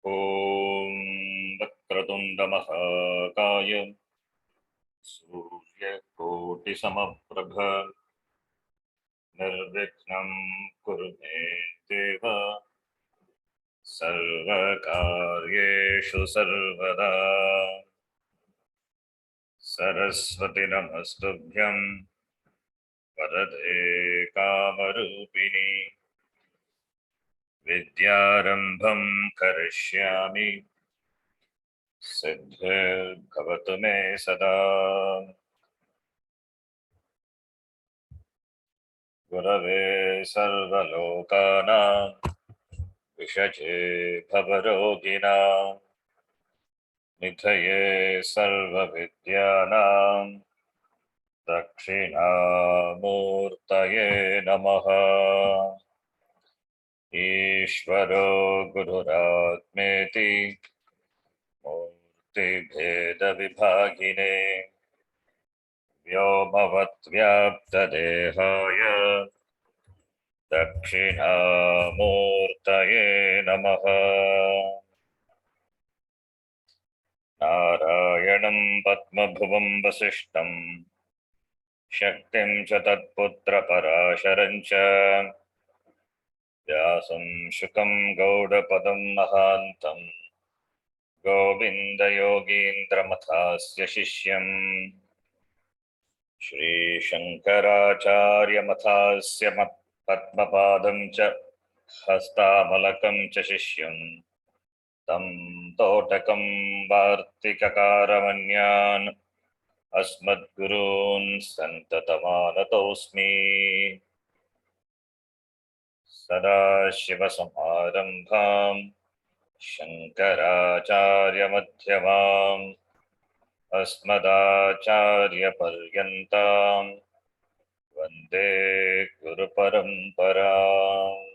ॐ वक्रतुण्डमहाकाय सूर्यकोटिसमप्रभ निर्विघ्नं कुरु मे देव सर्वकार्येषु सर्वदा। सरस्वती नमस्तुभ्यं वरदे कामरूपिणि विद्यारम्भं करिष्यामि सिद्धिर्भवतु मे सदा। गुरवे सर्वलोकानां विषजे भवरोगिणां निधये सर्वविद्यानां दक्षिणामूर्तये नमः। ईश्वरो गुरुरात्मेति मूर्तिभेदविभागिने व्योमवद्व्याप्तदेहाय दक्षिणामूर्तये नमः। नारायणं पद्मभुवं वसिष्ठं शक्तिं च तत्पुत्रपराशरं च व्यासं शुकं गौडपदं महान्तं गोविन्दयोगीन्द्रमथास्य शिष्यं श्रीशङ्कराचार्यमथास्य पद्मपादं च हस्तामलकं च शिष्यं तं तोटकं वार्तिककारमन्यान् अस्मद्गुरून् सन्ततमानतोऽस्मि। सदाशिवसमारम्भां शङ्कराचार्यमध्यमाम् अस्मदाचार्यपर्यन्तां वन्दे गुरुपरम्पराम्।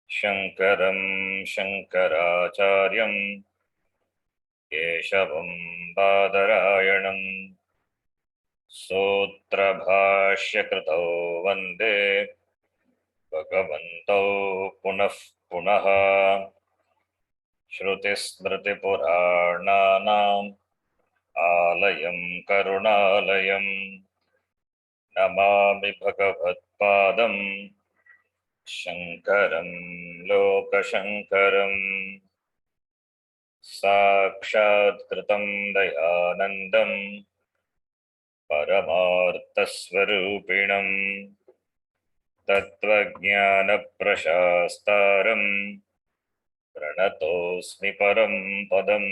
शङ्करं शङ्कराचार्यं केशवं बादरायणं सूत्रभाष्यकृतौ वन्दे भगवन्तौ पुनः पुनः। श्रुतिस्मृतिपुराणानाम् आलयं करुणालयं नमामि भगवत्पादं शङ्करं लोकशङ्करम्। साक्षात्कृतं दयानन्दं परमार्थस्वरूपिणं तत्त्वज्ञानप्रशास्तारं प्रणतोऽस्मि परं पदम्।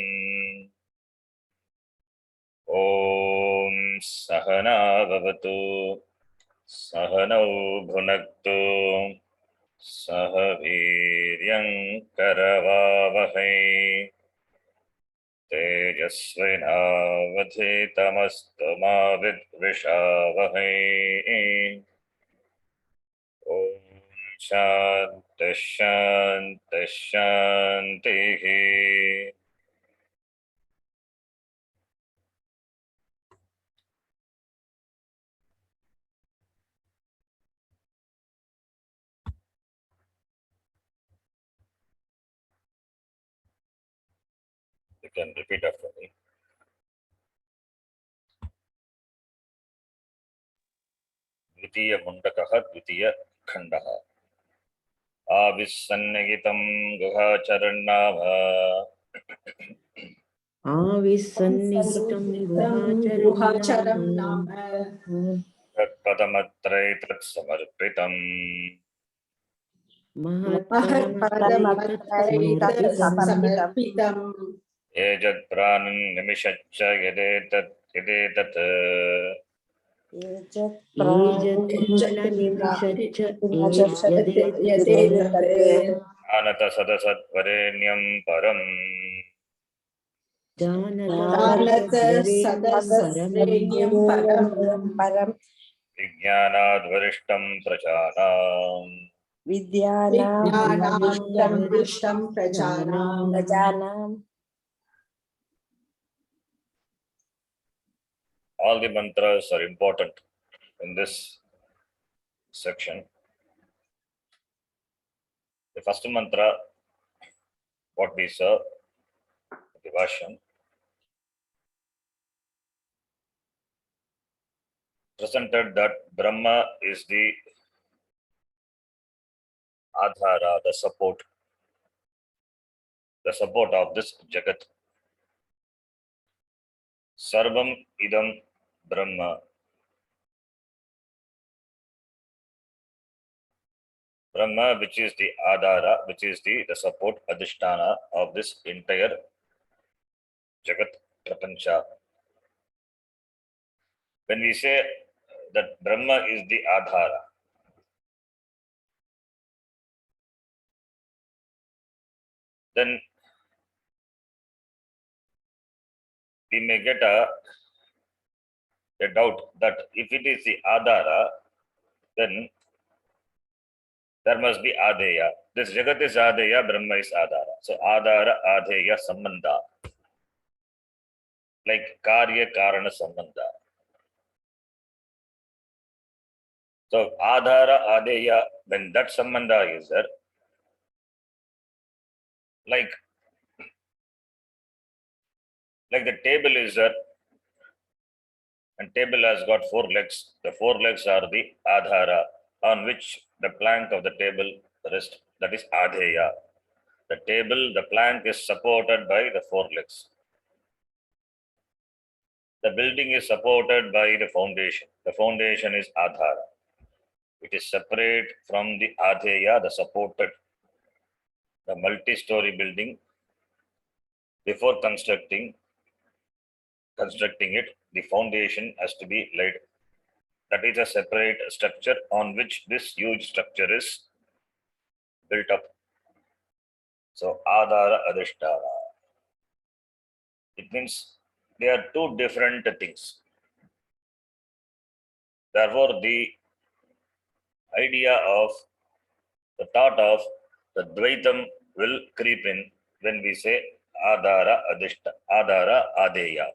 ॐ सहना भवतु सहनौ भुनक्तु सह वीर्यं करवावहै तेजस्विनावधीतमस्तु मा विद्विषावहै। ॐ शान्ति शान्ति शान्तिः। You can repeat after me. द्वितीय मुण्डकः द्वितीय खण्डः। आविसन्निहितं गुहाचरन्नाम आविसन्निहितं गुहाचरं नाम तत्पदमत्रैतत्समर्पितम् महत्पदमत्रैतत्समर्पितम् एजत्प्राणन्निमिषच्च यदेतत् जानत सदसत्वरेण्यं परम् विज्ञानाद्वरिष्ठं प्रजानाम् All the mantras are important in this section. The first mantra what we saw, the version, presented that Brahma is the Adhara, the support of this Jagat. Sarvam idam Brahma. Brahma, which is the Adhara, which is the support, Adhisthana of this entire Jagat Prapancha. When we say that Brahma is the Adhara, then we may get a doubt that if it is the Adhara, then there must be Adheya. This Jagat is Adheya, Brahma is Adhara. So Adhara, Adheya, Sambandha. Like Karya, Karana, Sambandha. So Adhara, Adheya, when that Sambandha is there, like the table is there, and table has got 4 legs. The 4 legs are the Adhara on which the plank of the table rests. That is Adheya. The table, the plank is supported by the 4 legs. The building is supported by the foundation. The foundation is Adhara. It is separate from the Adheya, the supported, the multi-story building. Before constructing it, the foundation has to be laid. That is a separate structure on which this huge structure is built up. So Adhara, Adhisthana. It means they are 2 different things. Therefore, the idea of the thought of the Dvaitam will creep in when we say Adhara, Adhara, Adheya.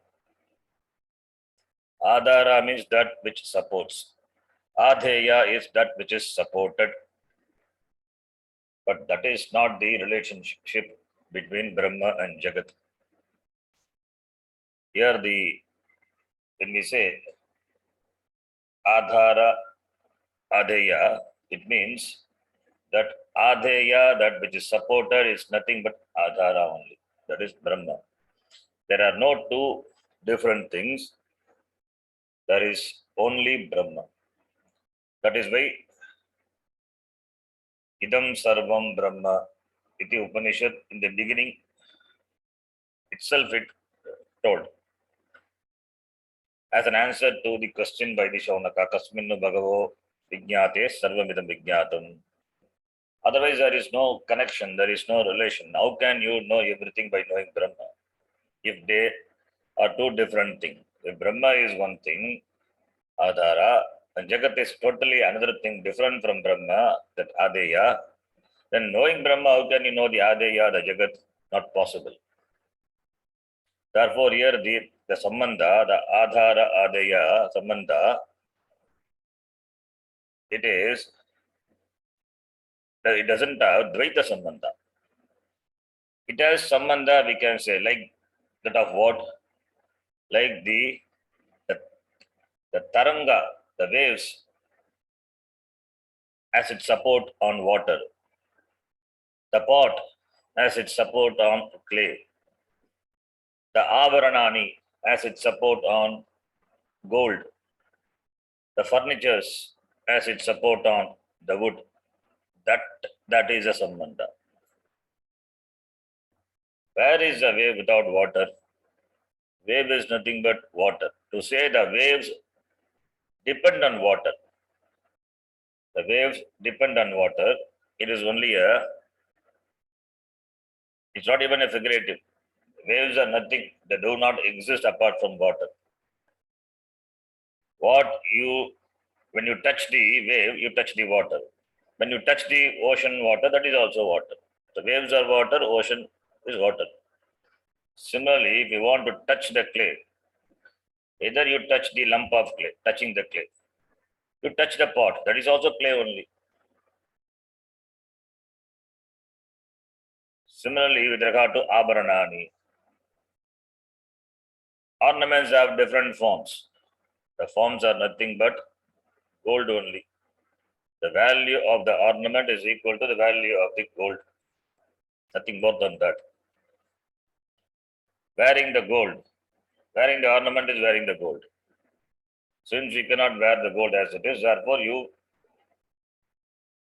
Adhara means that which supports. Adheya is that which is supported. But that is not the relationship between Brahma and Jagat. Here when we say Adhara, Adheya, it means that Adheya, that which is supported, is nothing but Adhara only. That is Brahma. There are no 2 different things. There is only Brahma. That is why Idam Sarvam Brahma iti Upanishad, in the beginning itself it told, as an answer to the question by the Shaunaka, Kasminnu Bhagavo Vijñate Sarvamidam Vijñatam. Otherwise, there is no connection, there is no relation. How can you know everything by knowing Brahma? If they are 2 different things. If Brahma is one thing, Adhara, and Jagat is totally another thing different from Brahma, that Adheya, then knowing Brahma, how can you know the Adheya, the Jagat? Not possible. Therefore, here the Sambandha, the Adhara, Adheya, Sambandha, it doesn't have Dvaita Sambandha. It has Sambandha, we can say, like that of what? Like the Taranga, the waves, as its support on water. The pot as its support on clay. The Avaranani as its support on gold. The furnitures as its support on the wood. That is a Sambandha. Where is a wave without water? Wave is nothing but water. To say the waves depend on water. The waves depend on water. It is only it's not even a figurative. Waves are nothing. They do not exist apart from water. When you touch the wave, you touch the water. When you touch the ocean water, that is also water. The waves are water, ocean is water. Similarly, if you want to touch the clay, either you touch the lump of clay, touching the clay. You touch the pot, that is also clay only. Similarly, with regard to Abharanani, ornaments have different forms. The forms are nothing but gold only. The value of the ornament is equal to the value of the gold. Nothing more than that. Wearing the gold, wearing the ornament is wearing the gold. Since you cannot wear the gold as it is, therefore you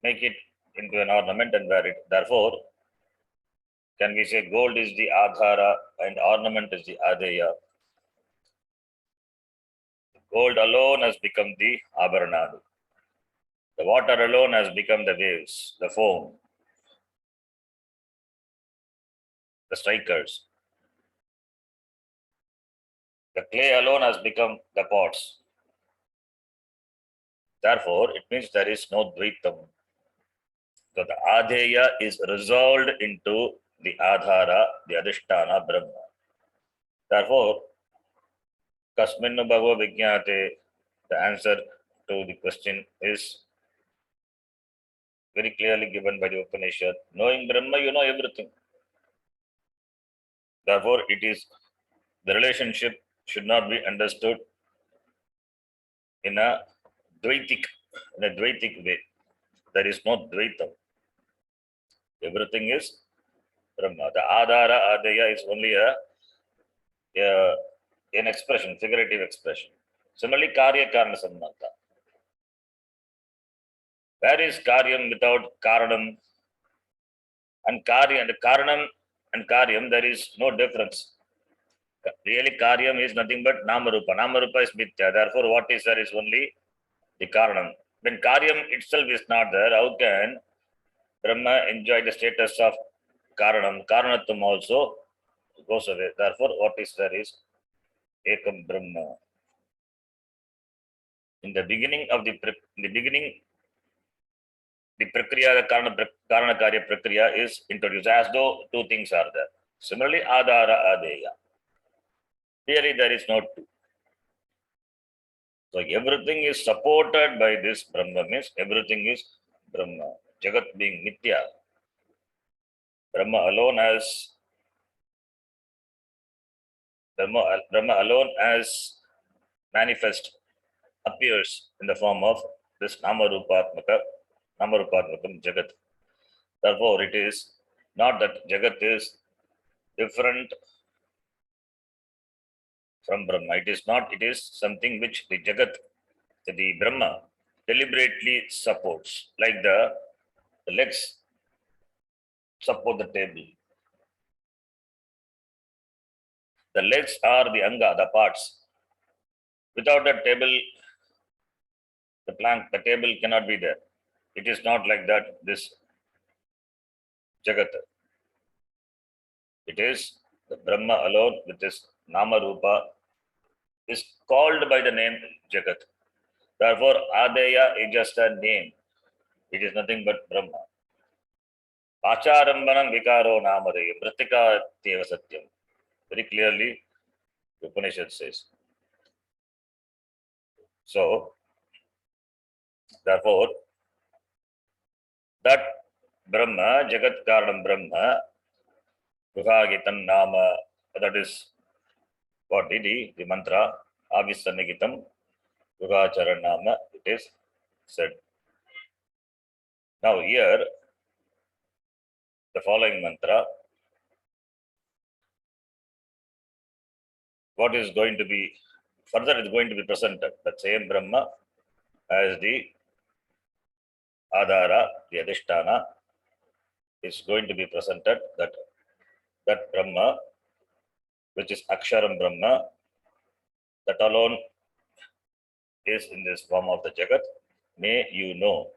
make it into an ornament and wear it. Therefore, can we say gold is the adhara and ornament is the adeya? Gold alone has become the abharanadu. The water alone has become the waves, the foam, the strikers. The clay alone has become the pots. Therefore, it means there is no dvaitam. So the adheya is resolved into the adhara, the adhisthana brahma. Therefore, kasminnu bhagavo vijñāte, the answer to the question is very clearly given by the Upanishad. Knowing Brahma, you know everything. Therefore, it is the relationship should not be understood in a dvaitik, way. There is no dvaitam. Everything is Brahma. The adhara, adeya is only an expression, figurative expression. Similarly, karya karana sambandha. Where is karyam without karanam? And karya and karanam and karyam, there is no difference. Really, karyam is nothing but namarupa. Namarupa is mithya. Therefore, what is there is only the karanam. When karyam itself is not there, how can Brahma enjoy the status of karanam? Karanatum also goes away. Therefore, what is there is ekam Brahma. In the beginning, the prakriya, the karana karya prakriya is introduced as though two things are there. Similarly, adhara adeya. Really, there is no two. So everything is supported by this Brahma, means everything is Brahma. Jagat being Nitya. Brahma alone as manifest, appears in the form of this Namarupatmakam Jagat. Therefore, it is not that Jagat is different from Brahma. It is not, it is something which the Jagat, the Brahma, deliberately supports, like the legs support the table. The legs are the anga, the parts. Without the table, the plank, the table cannot be there. It is not like that, this Jagat. It is the Brahma alone with this Nama Rupa is called by the name Jagat. Therefore, Adeya is just a name. It is nothing but Brahma. Acharambanam vikaro namadaya pratika teva satyam. Very clearly, the Upanishad says. So, therefore, that Brahma, Jagat Karanam Brahma, Vivagitam Nama, that is what the mantra, Avisanigitam, Vivacharan Nama, it is said. Now, here, the following mantra, what is going to be, further is going to be presented, the same Brahma as the Adhara, the Adhisthana, is going to be presented, that Brahma, which is Aksharam Brahma, that alone is in this form of the Jagat. May you know,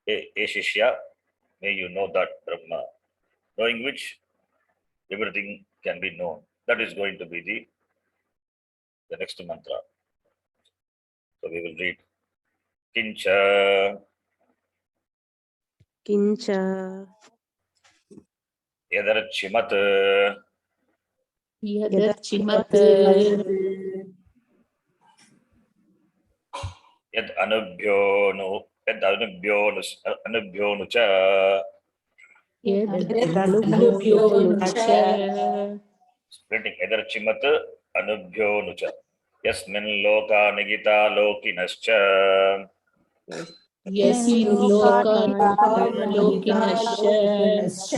E Shishya, may you know that Brahma, knowing which everything can be known. That is going to be the next mantra. So we will read. Kincha Yadarchimat Yadarchimat Yad Anubhyonu Cha यदनुभ्यो नु च Splitting edarchimat anubhyo nucha. Yasmin loka nigita lokinascha. यस्मिन् लोकिनश्च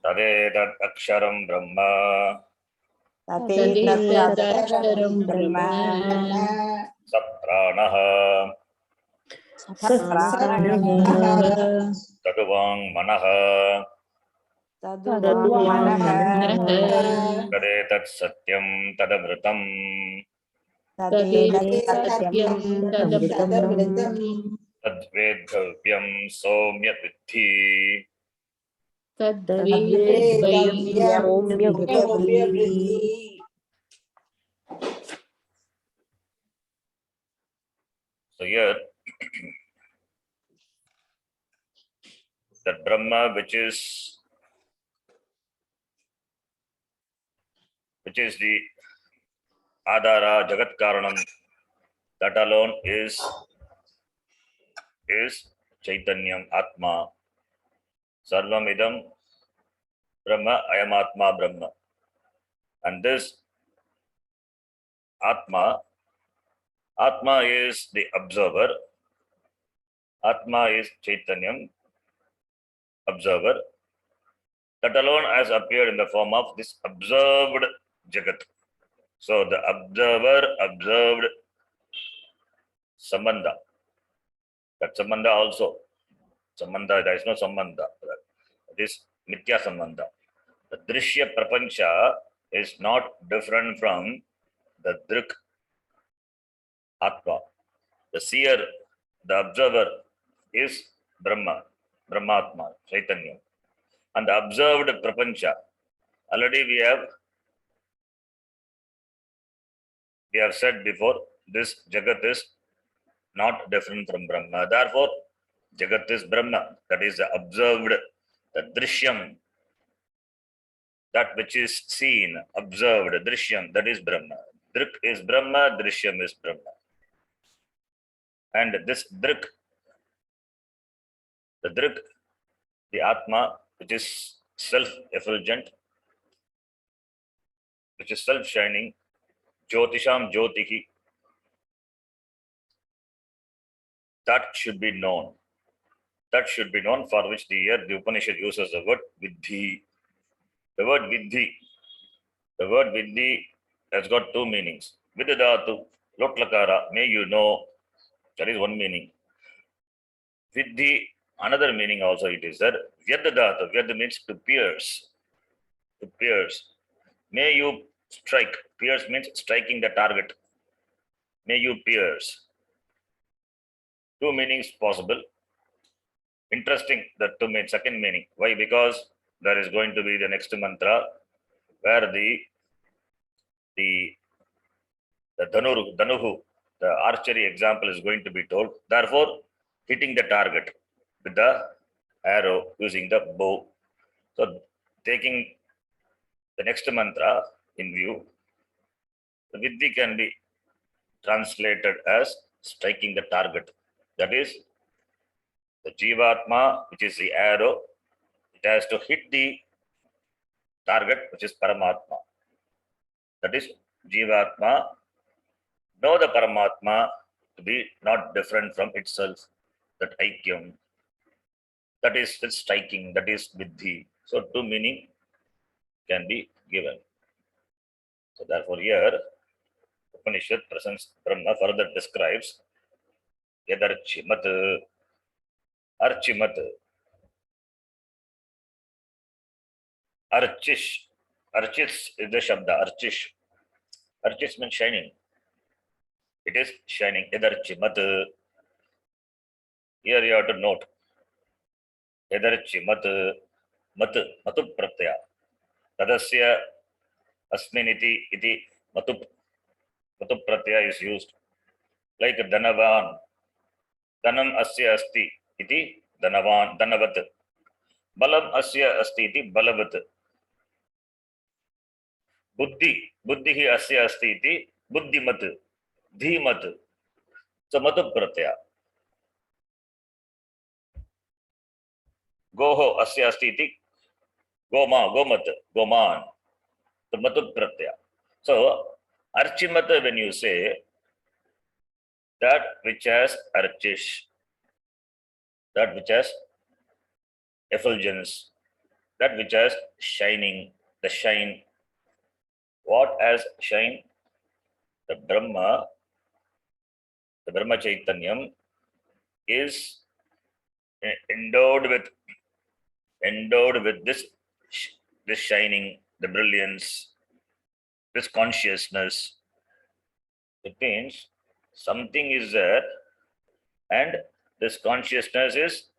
Tadedat aksharam brahma. तदेतदक्षरं Brahma Sapranaha. सप्राणः Taduvang manaha. तद्वाङ्मनः Tadetat satyam tadamritam. तदेतत्सत्यं तदमृतम् Tadvedhavyam somya vidhi. तद्वेद्वै Saumya So here, that Brahma, which is the Adara, Jagat Karanam, that alone is Chaitanyam, Atma. Sarvam idam Brahma, Ayam Atma Brahma. And this Atma is the observer. Atma is Chaitanyam, observer. That alone has appeared in the form of this observed Jagat. So the observer observed Sambandha. That Sambandha also. Sambandha, there is no Sambandha. It is Mithya Sambandha. The Drishya Prapancha is not different from the Drik Atma. The seer, the observer is Brahma, Brahmatma, Chaitanya. And the observed Prapancha, already we have said before, this Jagat is not different from Brahma. Therefore, Jagat is Brahma. That is the observed, the Drishyam, that which is seen, observed, Drishyam, that is Brahma. Drik is Brahma, Drishyam is Brahma. And this Drik, the Atma, which is self-effulgent, which is self-shining, Jyotisham Jyotihi, that should be known. That should be known, for which the Upanishad uses the word Vidhi. The word Vidhi has got two meanings. Vidadatu, Lotlakara, may you know, that is one meaning. Vidhi, another meaning also it is that Vyadadatu, Vyad means to pierce. To pierce. May you strike. Pierce means striking the target. May you pierce. Two meanings possible. Interesting, that two means second meaning. Why? Because there is going to be the next mantra where the Dhanuhu, the archery example is going to be told. Therefore, hitting the target with the arrow using the bow. So, taking the next mantra in view, the Vidhi can be translated as striking the target. That is, the Jivatma, which is the arrow, it has to hit the target, which is Paramatma. That is, Jivatma, know the Paramatma to be not different from itself, that Aikyam. That is the striking, that is Vidhi. So, two meaning can be given. So, therefore, here, Upanishad presents Brahma further describes Yadarchimat, Archimat, Archish. Archis is the Shabda, Archish. Archis means shining. It is shining. Yadarchimat. Here you have to note. Yadarchimat, Matu Pratyaya. Tadasya Asminiti iti Matu Pratyaya is used. Like Dhanavan. Dhanam Asya Asti iti Dhanavan, Dhanavat. Balam Asya Asti iti Balavat. Buddhihi Asya Asti iti Buddhimat. Dhimat. So Matu Pratyaya. Goho asya asti iti goma, gomat, goman. The matut pratyaya. So, archimat, when you say that which has archish, that which has effulgence, that which has shining, the shine. What has shine? The Brahma Chaitanyam is endowed with this shining, the brilliance, this consciousness. It means something is there, and this consciousness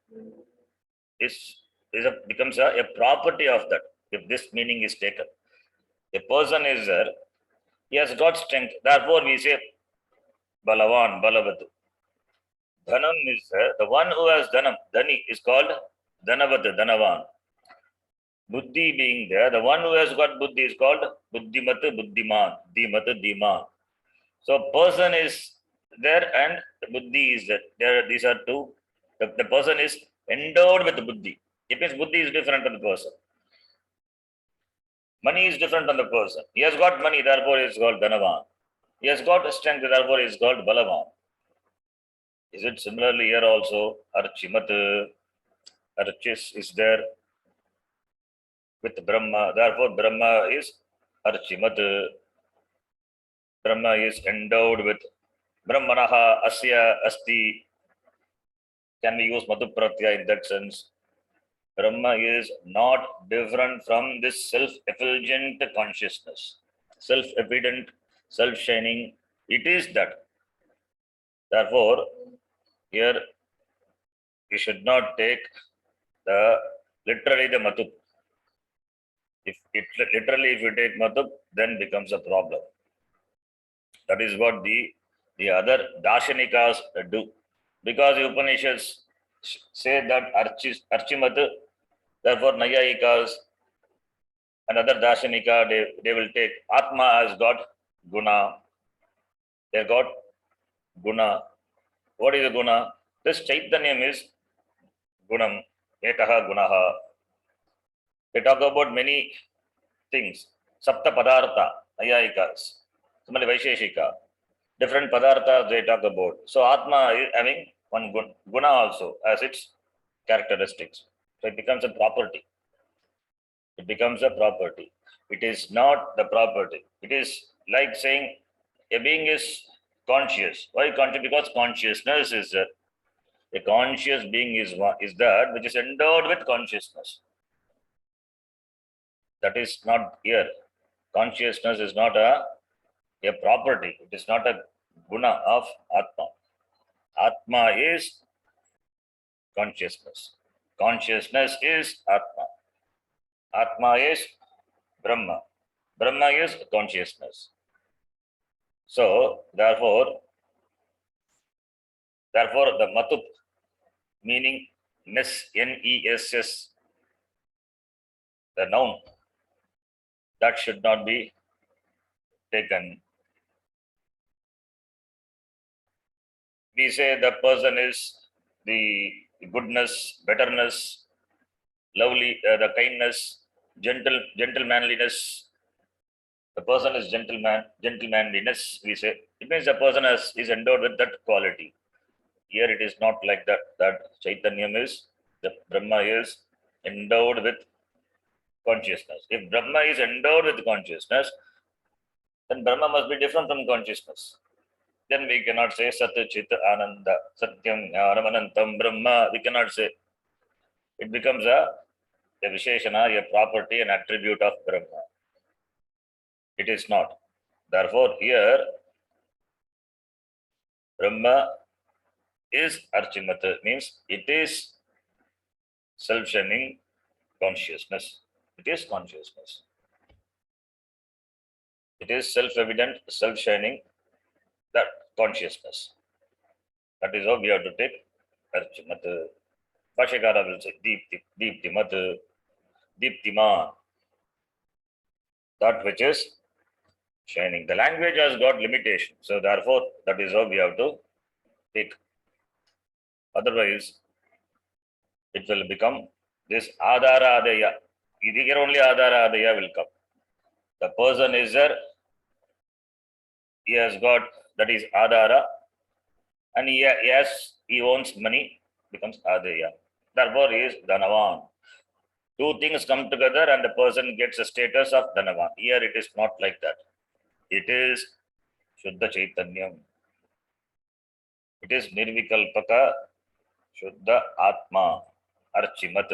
becomes a property of that. If this meaning is taken, a person is there, he has got strength. Therefore, we say Balavan, Balavatu. Dhanam is there. The one who has Dhanam, Dhani is called Dhanavat, Dhanavan. Buddhi being there, the one who has got Buddhi is called Buddhimat, Buddhiman, Dhimat, Dhiman. So person is there and Buddhi is there. These are two. The person is endowed with Buddhi. It means Buddhi is different from the person. Money is different from the person. He has got money, therefore he is called Dhanavan. He has got strength, therefore he is called Balavan. Is it similarly here also? Archimat, Archis is there with Brahma. Therefore, Brahma is Archimat. Brahma is endowed with Brahmanaha, Asya, Asti. Can we use Madhu Pratyaya in that sense? Brahma is not different from this self-effulgent consciousness. Self-evident, self-shining. It is that. Therefore, here we should not take literally the Madhu. If you take Madhu, then becomes a problem. That is what the other Darshanikas do. Because the Upanishads say that Archimat, therefore Nayayikas and other Darshanika, they will take Atma has got Guna. They got Guna. What is the Guna? This Chaitanyam is Gunam, Ekaha Gunaha. They talk about many things. Sapta Padartha, Nayayikas. Similarly, Vaisheshika. Different Padarthas they talk about. So Atma is having one Guna also as its characteristics. So it becomes a property. It becomes a property. It is not the property. It is like saying a being is conscious. Why conscious? Because consciousness is there. A conscious being is that which is endowed with consciousness. That is not here. Consciousness is not a property. It is not a guna of Atma. Atma is consciousness. Consciousness is Atma. Atma is Brahma. Brahma is consciousness. So, therefore, the Matup, meaning ness, Ness, the noun, that should not be taken. We say the person is the goodness, betterness, lovely, the kindness, gentlemanliness. The person is gentlemanliness, we say. It means the person is endowed with that quality. Here it is not like that. That Chaitanyam is, the Brahma is endowed with consciousness. If Brahma is endowed with consciousness, then Brahma must be different from consciousness. Then we cannot say Sat Chit Ananda, Satyam Jnanam Anantam Brahma. We cannot say. It becomes a Visheshana, a property, an attribute of Brahma. It is not. Therefore, here Brahma is Archimata, means it is self-shining consciousness. It is consciousness. It is self-evident, self-shining, that consciousness. That is how we have to take Archimata. Bhashyakara will say Deeptimat, Deeptiman. That which is shining. The language has got limitation. So therefore, that is how we have to take. Otherwise, it will become this Adara Adaya. Here only Adara Adaya will come. The person is there, he has got, that is Adara, and he owns money, becomes Adaya. Therefore, he is Dhanavan. Two things come together and the person gets a status of Dhanavan. Here it is not like that. It is Shuddha Chaitanyam. It is Nirvikalpaka Shuddha Atma Archimat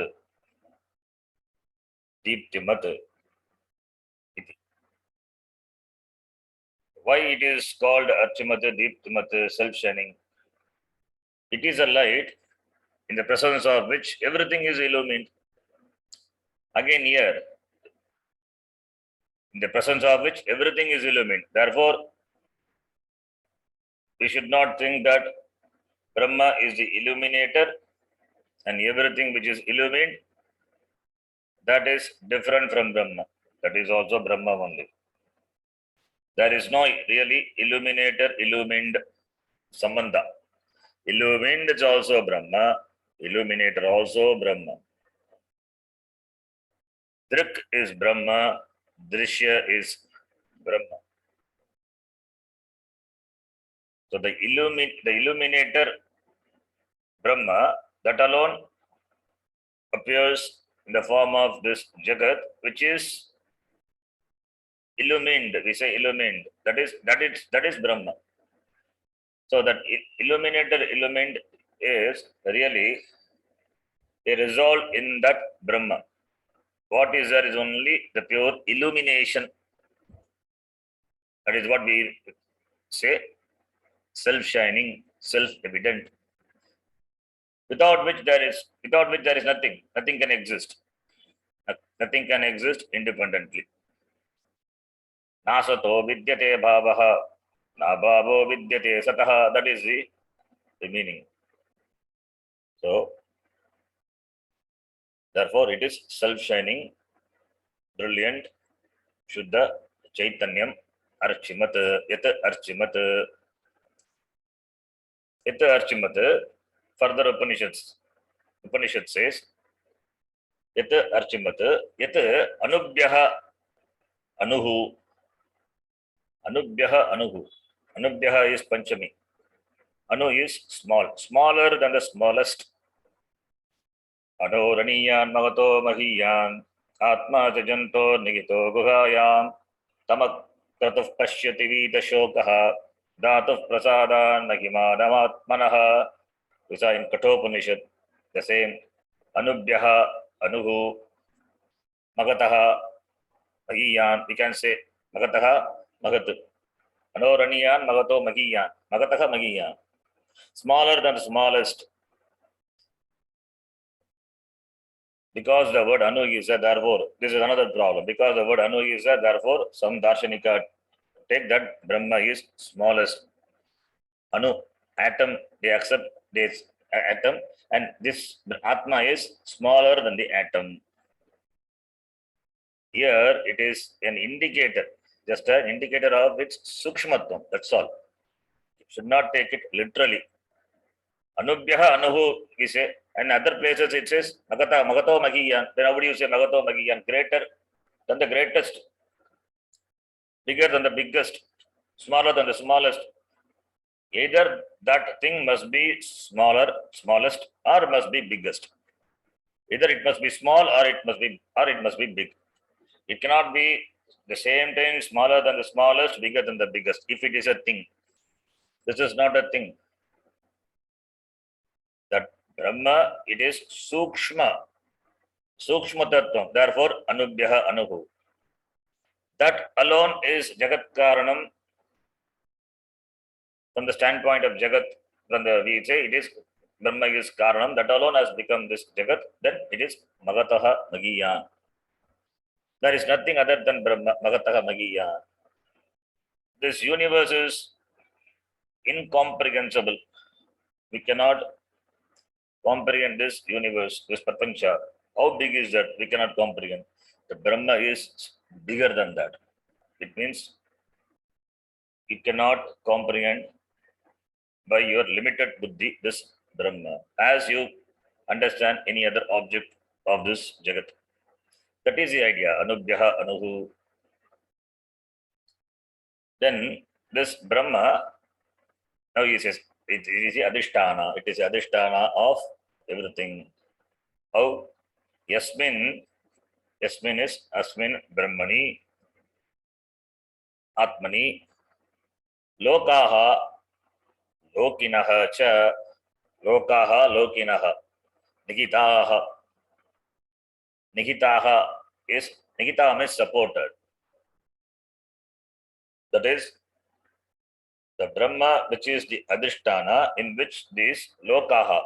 Deeptimat. Why it is called Archimat Deeptimat, self-shining? It is a light in the presence of which everything is illumined. Again here, in the presence of which everything is illumined. Therefore, we should not think that Brahma is the illuminator and everything which is illumined, that is different from Brahma. That is also Brahma only. There is no really illuminator, illumined sambandha. Illumined is also Brahma, illuminator also Brahma. Drik is Brahma, Drishya is Brahma. So the illuminator Brahma, that alone appears in the form of this Jagat, which is illumined. We say illumined. That is Brahma. So that illuminator, illumined is really a result in that Brahma. What is there is only the pure illumination. That is what we say, self-shining, self-evident. Without which there is nothing. Nothing can exist. Nothing can exist independently. Nasato vidyate bhavaha, na bhavo vidyate sataha. That is the meaning. So, therefore, it is self-shining, brilliant, Shuddha, Chaitanyam, Archimat, Yat Archimat. Yat Archimat, further Upanishad says, Yat Archimat, Yat Anubhyaha Anuhu. Anubhyaha Anuhu. Anubhyaha is Panchami. Anu is small, smaller than the smallest. Adoraniyan Magato Mahiyan, Atma Jajanto Nigito Guhayam, Tamak Tatuf Pashyati Vita Shokaha, Datuf Prasada Nagimadamaatmanaha. These are in Kathopanishad, the same. Anubhyaha Anuhu Magataha Mahiyan. We can say Magataha Magat. Anoraniyan Magato Mahiyan. Magataha Mahiyan. Smaller than the smallest. Because the word Anu is there, therefore, this is another problem. Because the word Anu is there, therefore, some Darshanika take that Brahma is smallest. Anu, atom, they accept this atom, and this Atma is smaller than the atom. Here, it is an indicator, just an indicator of its Sukshmatvam, that's all. You should not take it literally. Anubhyaha Anuhu, we say, and other places it says Magato Magiyan. Then how would you say Magato Magiyan? Greater than the greatest, bigger than the biggest, smaller than the smallest. Either that thing must be smallest, or must be biggest. Either it must be small or it must be big. It cannot be the same thing, smaller than the smallest, bigger than the biggest. If it is a thing, this is not a thing. That Brahma, it is Sukshma Tattvam. Therefore, Anubhyaha Anuhu. That alone is Jagat Karanam. From the standpoint of Jagat, we say it is Brahma is Karanam. That alone has become this Jagat. Then it is Magataha Magiyan. There is nothing other than Brahma, Magataha Magiyan. This universe is incomprehensible. We cannot comprehend this universe, this Prapancha. How big is that? We cannot comprehend. The Brahma is bigger than that. It means you cannot comprehend by your limited buddhi this Brahma. As you understand any other object, of this Jagat. That is the idea. Anubhyaha Anuhu. Then this Brahma, now he says, it is the Adhisthana. It is the Adhisthana of everything. How? Yasmin is Asmin Brahmani Atmani Lokaha Lokinaha cha Lokaha Lokinaha Nikitaha. Nikitaha is Nikitaha means supported. That is the Brahma, which is the Adhisthana, in which these Lokaha,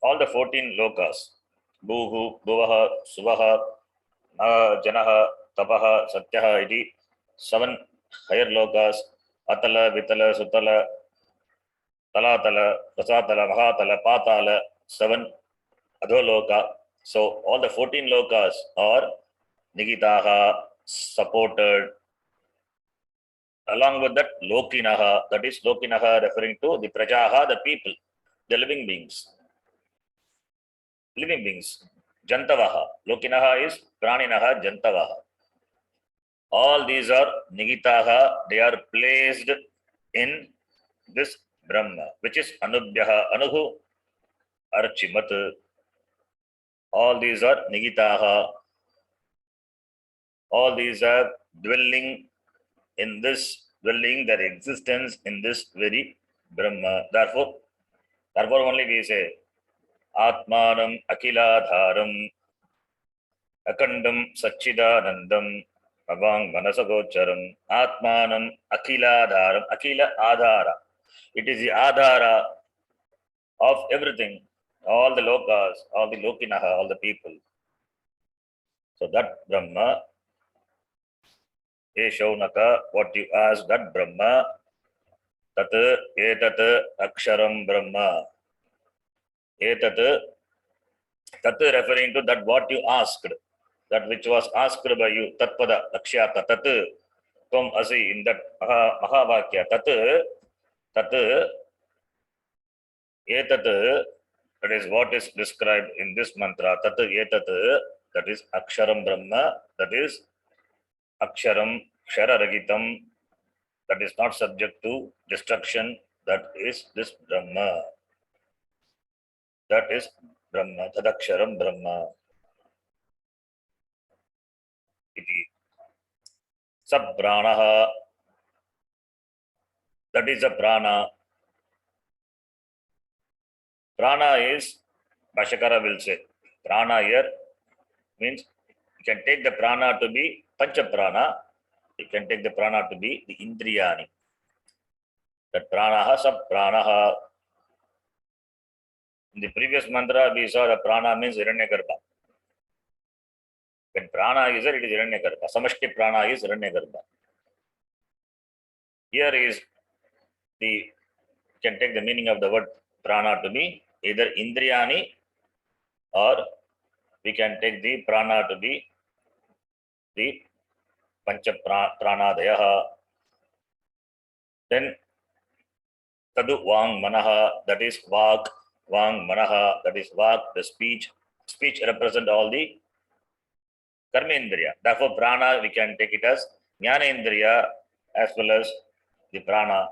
all the 14 lokas, Bhuhu, Bhuvaha, Suvaha, Janaha, Tapaha, Satyaha, iti 7 higher lokas, Atala, Vitala, Sutala, Talatala, Rasatala, Mahatala, Patala, 7 Adholoka. So all the 14 lokas are Nikitaha, supported. Along with that, Lokinaha, that is Lokinaha referring to the Prajaha, the people, the living beings. Living beings. Jantavaha. Lokinaha is Praninaha, Jantavaha. All these are Nigitaha, they are placed in this Brahma, which is Anubhyaha, Anuhu, Archimat. All these are Nigitaha. All these are dwelling in this, dwelling their existence in this very Brahma. Therefore only we say Atmanam Akiladharam Akandam Sachidanandam Avang Manasagocharam Atmanam Akiladharam. Akila Adhara. It is the Adhara of everything, all the lokas, all the Lokinaha, all the people. So that Brahma, Shaunaka, what you asked, that Brahma, Tat Etat Aksharam Brahma. Etat, Tat referring to that what you asked, that which was asked by you, Tatpada, Lakshyata, Tat, Tvam Asi, in that Mahavakya, Tat, Etat, that is what is described in this mantra, Tat Etat, that is Aksharam Brahma, that is Aksharam, Kshara that is not subject to destruction, that is this Brahma. That is Brahma, Tadaksharam Brahma. Iti. Sabpranaha, that is a prana. Prana is, Bhashakara will say, prana here means you can take the prana to be Pancha Prana, you can take the prana to be the Indriyani. That pranaha, Sabpranaha. In the previous mantra, we saw the prana means Hiranyagarbha. When prana is there, it is Hiranyagarbha. Samashti prana is Hiranyagarbha. Here is the, you can take the meaning of the word prana to be either Indriyani, or we can take the prana to be the Pancha Pranadayaha. Then Tadu Vang Manaha, that is Vak, Vang Manaha, that is Vak, the speech. Speech represent all the Karmendriya. Therefore, prana we can take it as Jnanendriya as well as the prana.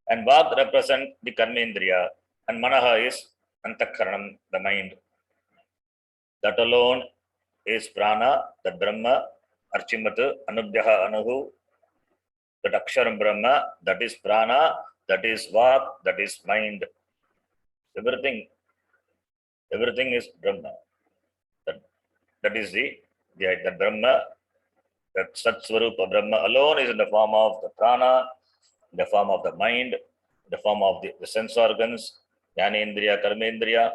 And Vak represent the Karmendriya, and Manaha is Antakaranam, the mind. That alone is prana, that Brahma, Archimat, Anubhyaha, Anuhu, that Aksharam Brahma, that is prana, that is Vak, that is mind. Everything is Brahma. That is the Brahma, that Sat Swarupa Brahma alone is in the form of the prana, in the form of the mind, in the form of the sense organs, Jnanendriya, Karmendriya,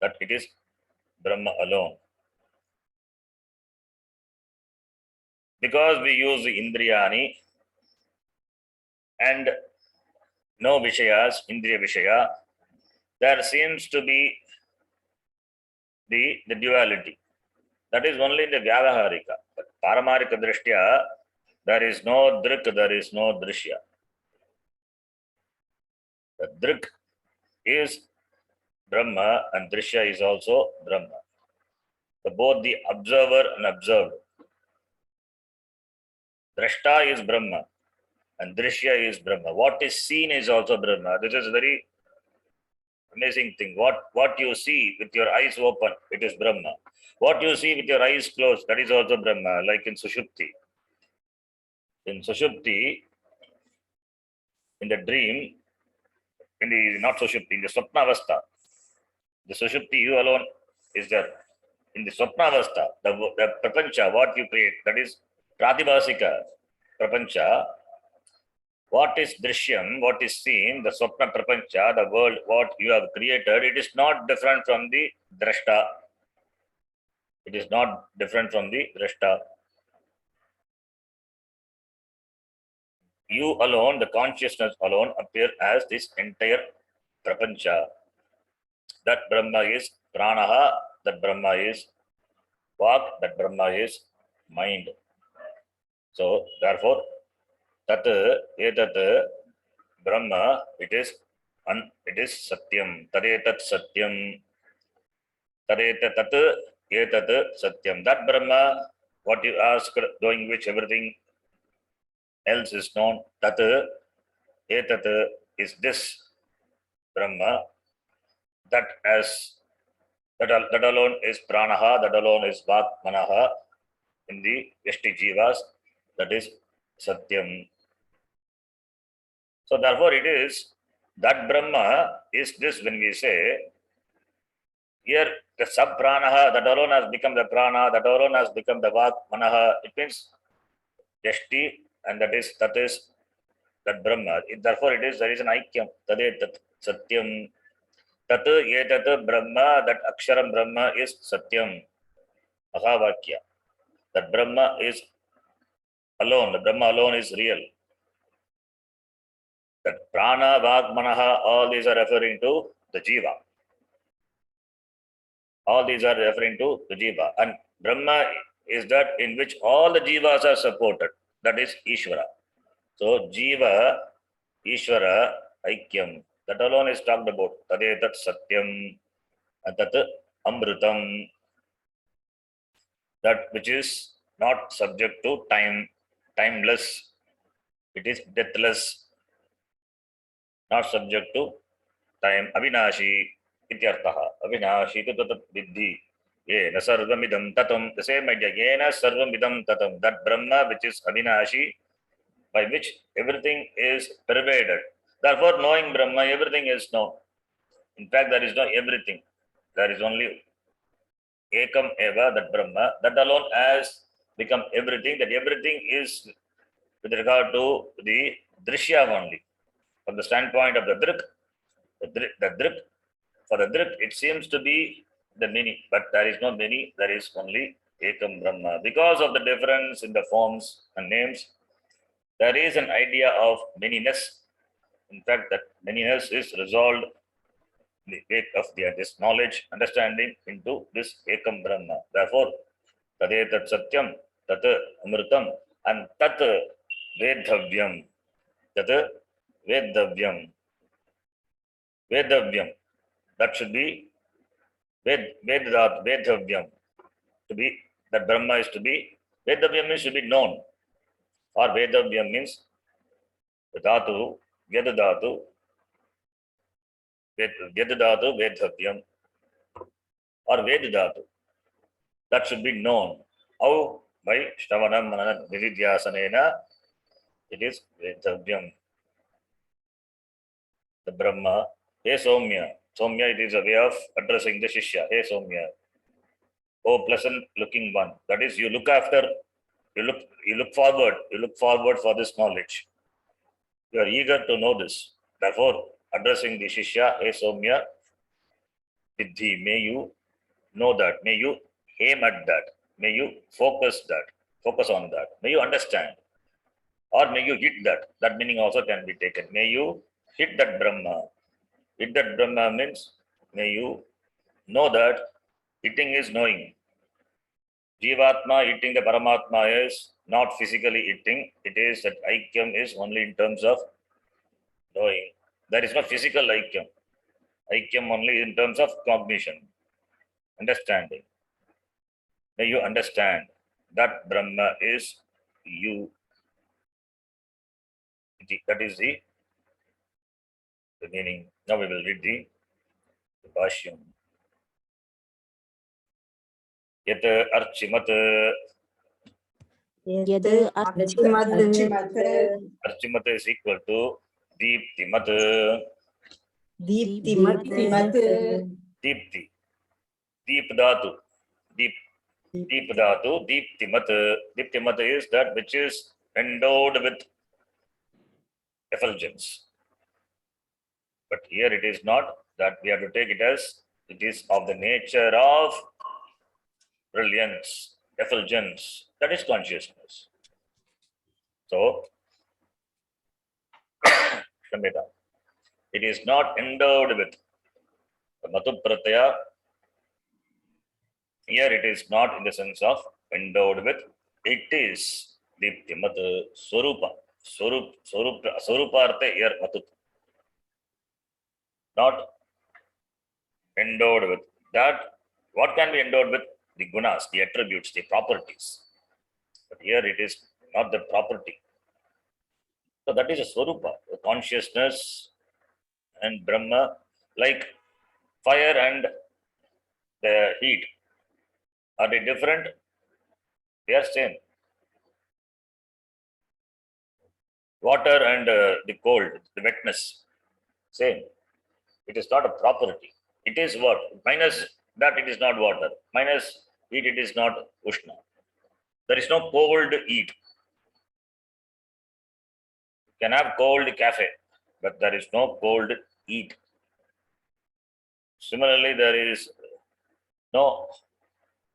that it is Brahma alone. Because we use the Indriyani and no Vishayas, Indriya Vishaya, there seems to be the duality. That is only in the Vyavaharika. But Paramarika Drishtya, there is no Drik, there is no Drishya. The Drik is Brahma and Drishya is also Brahma. So both the observer and observed. Drashta is Brahma and Drishya is Brahma. What is seen is also Brahma. This is very amazing thing. What you see with your eyes open, it is Brahma. What you see with your eyes closed, that is also Brahma, like in Sushupti. In Sushupti, in the dream, in the not Sushupti, in the Swapnavastha, the Sushupti, you alone is there. In the Swapnavastha, the Prapancha, what you create, that is Pratibhasika Prapancha. What is Drishyam, what is seen, the Swapna Prapancha, the world, what you have created, it is not different from the Drashta. It is not different from the Drashta. You alone, the consciousness alone, appear as this entire Prapancha. That Brahma is Pranaha, that Brahma is Vak, that Brahma is mind. So, therefore, Tat, Etat, Brahma, it is Satyam. Tadetat Satyam. Tadetat Etat Satyam. That Brahma, what you asked, doing which everything else is known. Tat, Etat is this Brahma. That that alone is Pranaha, that alone is Vak Manaha in the Yashti Jivas, that is Satyam. So therefore it is that Brahma is this when we say here the sub Pranaha, that alone has become the Prana, that alone has become the Vak Manaha. It means Yashti and that is that Brahma. Therefore it is there is an Aikyam. Tadet Satyam. Tat Etat Brahma, that Aksharam Brahma is Satyam. Mahavakya. That Brahma is alone. The Brahma alone is real. That Prana, Vak, Manaha, all these are referring to the Jiva. All these are referring to the Jiva. And Brahma is that in which all the Jivas are supported. That is Ishvara. So Jiva, Ishvara, Aikyam. That alone is talked about. Tadetat Satyam, and Tat Amrutam. That which is not subject to time, timeless. It is deathless, not subject to time. Avinashi ityartaha. Avinashi tu tatat vidhi. Yena sarvamidam tatam. The same idea. Yena sarvamidam tatam. That Brahma which is Avinashi, by which everything is pervaded. Therefore, knowing Brahma, everything is known. In fact, there is no everything. There is only Ekam Eva, that Brahma. That alone has become everything. That everything is with regard to the Drishya only. From the standpoint of the Drik, the Drik, for the Drik, it seems to be the many, but there is no many, there is only Ekam Brahma. Because of the difference in the forms and names, there is an idea of manyness. In fact, that manyness is resolved in the wake of this knowledge, understanding into this Ekam Brahma. Therefore, Tadetat Satyam, Tat Amritam, and Tat Vedhavyam. Tat Vedavyam. Vedavyam. That should be Vedavyam. To be, that Brahma is to be, Vedavyam means to be known. Or Vedavyam means the Dhatu, Vyadadhatu, Vyadadhatu, Vedavyam. Or Vedadhatu. That should be known. How? By Shravanam Manana Nididhyasanena, it is Vedavyam. The Brahma, Hey Somya. Somya, it is a way of addressing the Shishya. Hey Somya. Oh, pleasant looking one. That is, you look after, you look forward for this knowledge. You are eager to know this. Therefore, addressing the Shishya, Hey Somya, Vidhi, may you know that. May you aim at that. May you focus on that. May you understand. Or may you hit that. That meaning also can be taken. May you hit that Brahma. Hit that Brahma means may you know that hitting is knowing. Jivatma hitting the Paramatma is not physically hitting. It is that Aikyam is only in terms of knowing. There is no physical Aikyam. Aikyam only in terms of cognition, understanding. Now you understand that Brahma is you. That is the meaning. Now we will read the Bhashyam. Yat archimat. यद् Archimad, Archimat is equal to Deeptimat. Deeptimat, Deepti. Deep dhatu. Deep dhatu. Deeptimat. Deeptimat is that which is endowed with effulgence. But here it is not that. We have to take it as it is of the nature of brilliance, effulgence. That is consciousness. So, Shamita, it is not endowed with the Matu Pratyaya. Here it is not in the sense of endowed with. It is Deeptimat Swarupa. Swaruparte here Matut. Not endowed with that. What can be endowed with? The gunas, the attributes, the properties. But here it is not the property. So that is a swarupa, the consciousness and Brahma, like fire and the heat. Are they different? They are same. Water and the cold, the wetness, same. It is not a property. It is what? Minus that it is not water. Minus heat, it is not Ushna. There is no cold heat. You can have cold cafe, but there is no cold heat. Similarly, there is no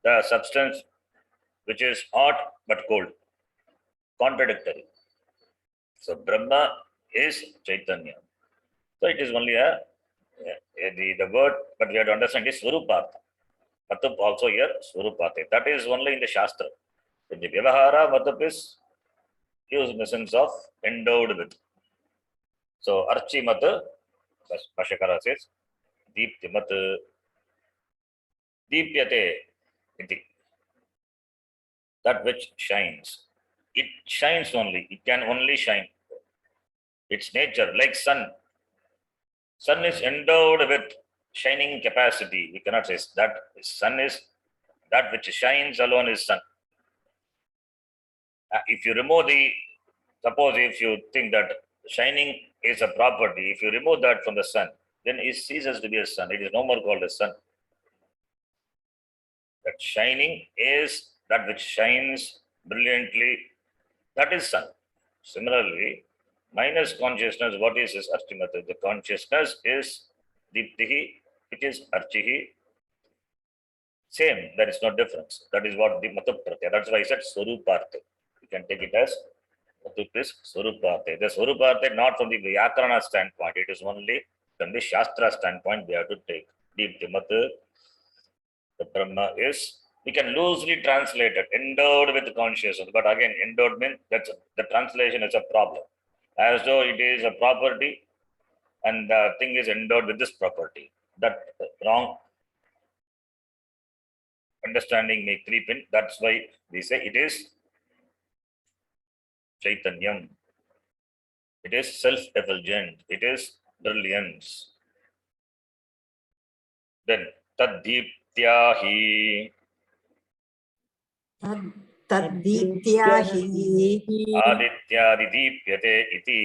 the substance which is hot but cold. Contradictory. So Brahma is Chaitanya. So it is only the word, but we have to understand is Swarupartha. Matup also here Swarupartha. That is only in the Shastra. In the Vyavahara, Matup is used in the sense of endowed with. So Archimat, Bhashyakara says, Deeptimat, Deepyate, iti. That which shines. It shines only. It can only shine. Its nature, like sun. Sun is endowed with shining capacity. We cannot say that sun is that which shines alone is sun. If you remove suppose if you think that shining is a property, if you remove that from the sun, then it ceases to be a sun. It is no more called a sun. That shining is that which shines brilliantly. That is sun. Similarly, minus consciousness, what is this Archimata? The consciousness is Diptihi, it is Archihi. Same, there is no difference. That is what the Matu Pratyaya. That's why I said Swaruparte. You can take it as Matu is Swaruparte. The Swaruparte not from the Vyakarana standpoint, it is only from the Shastra standpoint we have to take. Deep Matu, the Brahma is, we can loosely translate it, endowed with consciousness. But again, endowed means that's the translation is a problem. As though it is a property and the thing is endowed with this property. That wrong understanding may creep in. That's why we say it is Chaitanyam. It is self-effulgent. It is brilliance. Then Taddeeptyahi Taddeeptyahi, Adityadidipyate iti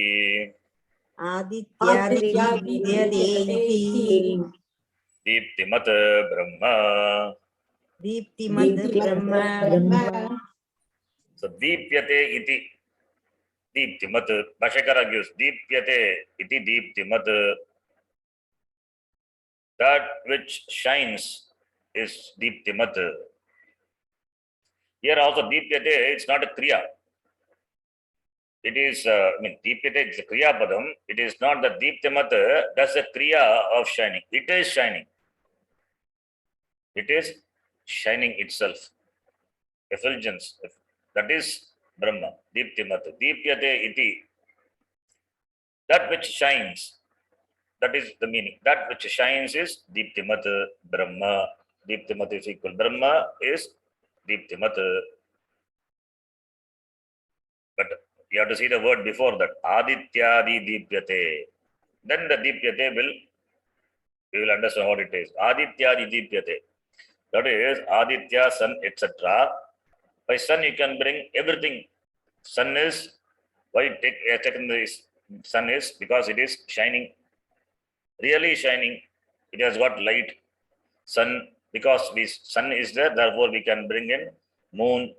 Adityadidyate iti, Deeptimat Brahma. Deeptimat Brahma, So Deepyate iti Deeptimat. Bhashyakara gives Deepyate iti Deeptimat. That which shines is Deeptimat. Here also Deepyate, it's not a Kriya. It is, Deepyate is a Kriya Padam. It is not the Deeptimat does the Kriya of shining. It is shining. It is shining itself. Effulgence. That is Brahma. Deeptimat. Deepyate iti. That which shines. That is the meaning. That which shines is Deeptimat Brahma. Deeptimat is equal. Brahma is Deeptimat. But you have to see the word before that. Adityadi Deepyate. Then the Deepyate we will understand what it is. Adityadi Deepyate. That is Aditya, sun, etc. By sun you can bring everything. Sun is, why take a secondary sun is because it is shining, really shining. It has got light. Sun, because sun is there, therefore we can bring in moon,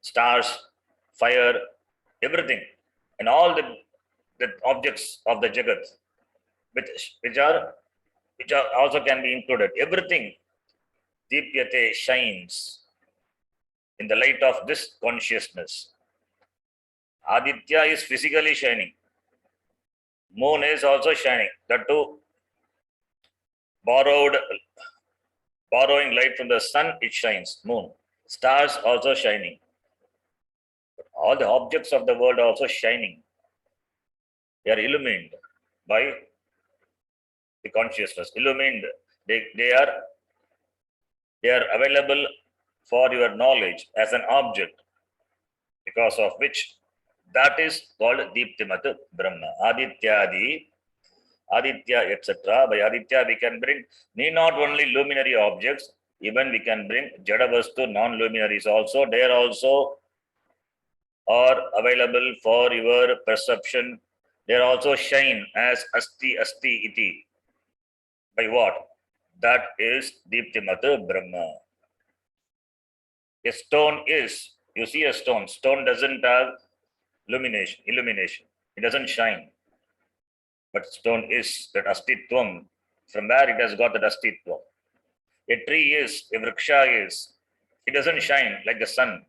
stars, fire, everything, and all the objects of the Jagat, which are also can be included. Everything, Deepyate, shines in the light of this consciousness. Aditya is physically shining. Moon is also shining. That too, borrowing light from the sun, it shines. Moon. Stars also shining. All the objects of the world are also shining. They are illumined by the consciousness. Illumined. They are available for your knowledge as an object, because of which that is called Deeptimat Brahma. Aditya, etc. By Aditya, we can bring need not only luminary objects, even we can bring Jadavastu, non-luminaries also. They are also are available for your perception. They are also shine as Asti Iti. By what? That is Deeptimat Brahma. A stone is, you see a stone doesn't have illumination. It doesn't shine. But stone is that Astitvam. From where it has got that Astitvam. A tree is, a vriksha is. It doesn't shine like the sun.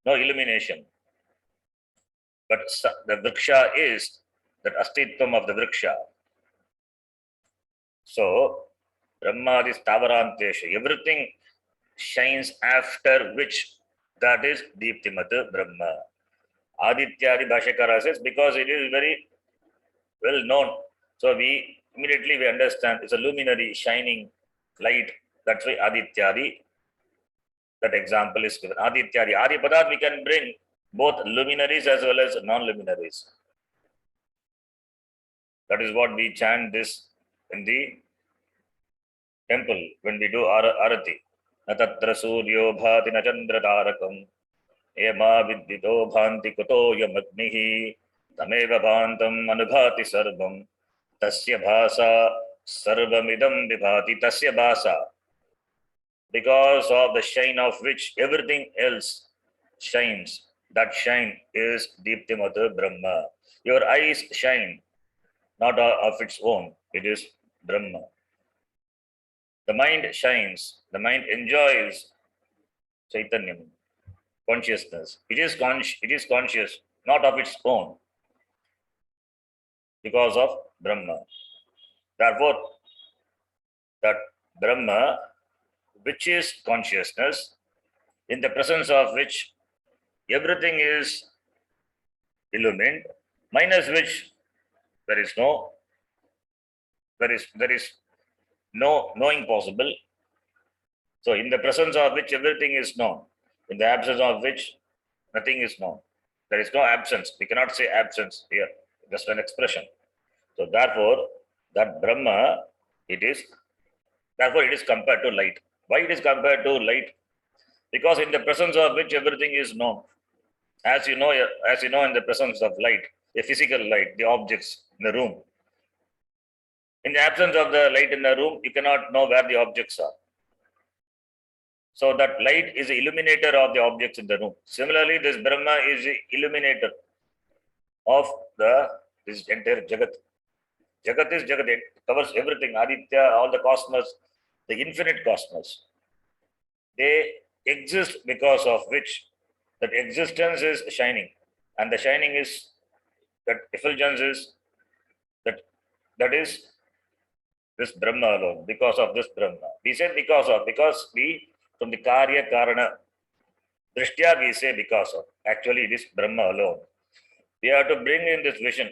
No illumination. But the vriksha is that Astitvam of the vriksha. So, Brahma is Tavarantesha. Everything shines after which that is Deeptimat Brahma. Adityadi Bhashakara says because it is very well known. So we immediately understand it's a luminary shining light. That's why Adityadi, that example is given. Adityadi. Adipadat we can bring both luminaries as well as non-luminaries. That is what we chant this in the temple when we do arati. Natatra suryo bhati na chandra tarakam ema viddito bhanti kuto yamagnihi tameva bhantam anubhati sarvam tasya bhasa sarvamidam vibhati tasya bhasa, because of the shine of which everything else shines. That shine is Deeptimata Brahma. Your eyes shine, not of its own. It is Brahma. The mind shines. The mind enjoys Chaitanyam, consciousness. It is conscious, not of its own, because of Brahma. Therefore, that Brahma, which is consciousness, in the presence of which everything is illumined, minus which there is no knowing possible. So in the presence of which everything is known, in the absence of which nothing is known. There is no absence. We cannot say absence here, just an expression. So therefore, that Brahma, it is compared to light. Why it is compared to light? Because in the presence of which everything is known. As you know, in the presence of light, a physical light, the objects in the room. In the absence of the light in the room, you cannot know where the objects are. So that light is the illuminator of the objects in the room. Similarly, this Brahma is the illuminator of this entire Jagat. Jagat is Jagat. It covers everything. Aditya, all the cosmos, the infinite cosmos. They exist because of which that existence is shining. And the shining is, that effulgence is, that is this Brahma alone, because of this Brahma. We say because we, from the Karya Karana, Drishtya we say because of. Actually, it is Brahma alone. We have to bring in this vision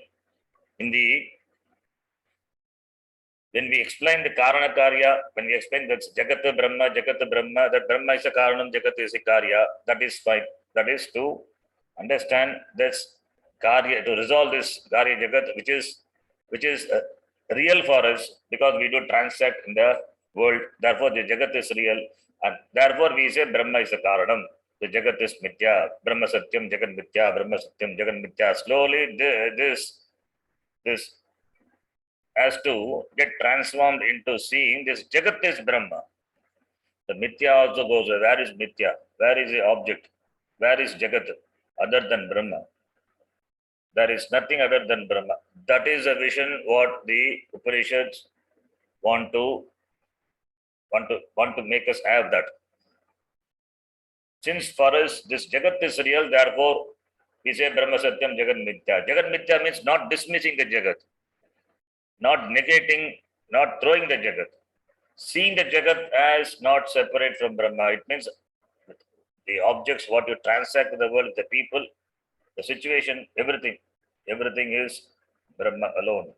in the When we explain the Karana Karya, when we explain that Jagat Brahma, that Brahma is a Karanam, Jagat is a Karya, that is fine. That is to understand this Karya, to resolve this Karya Jagat, which is real for us because we do transact in the world. Therefore, the Jagat is real, and therefore we say Brahma is a Karanam. The Jagat is Mithya, Brahma Satyam, Jagat Mithya, Brahma Satyam, Jagat Mithya. Slowly, this has to get transformed into seeing this Jagat is Brahma. The Mithya also goes, where is Mithya? Where is the object? Where is Jagat other than Brahma? There is nothing other than Brahma. That is a vision what the Upanishads want to make us have that. Since for us this Jagat is real, therefore we say Brahma Satyam Jagat Mithya. Jagat Mithya means not dismissing the Jagat, not negating, not throwing the Jagat. Seeing the Jagat as not separate from Brahma, it means the objects, what you transact in the world, the people, the situation, everything is Brahma alone.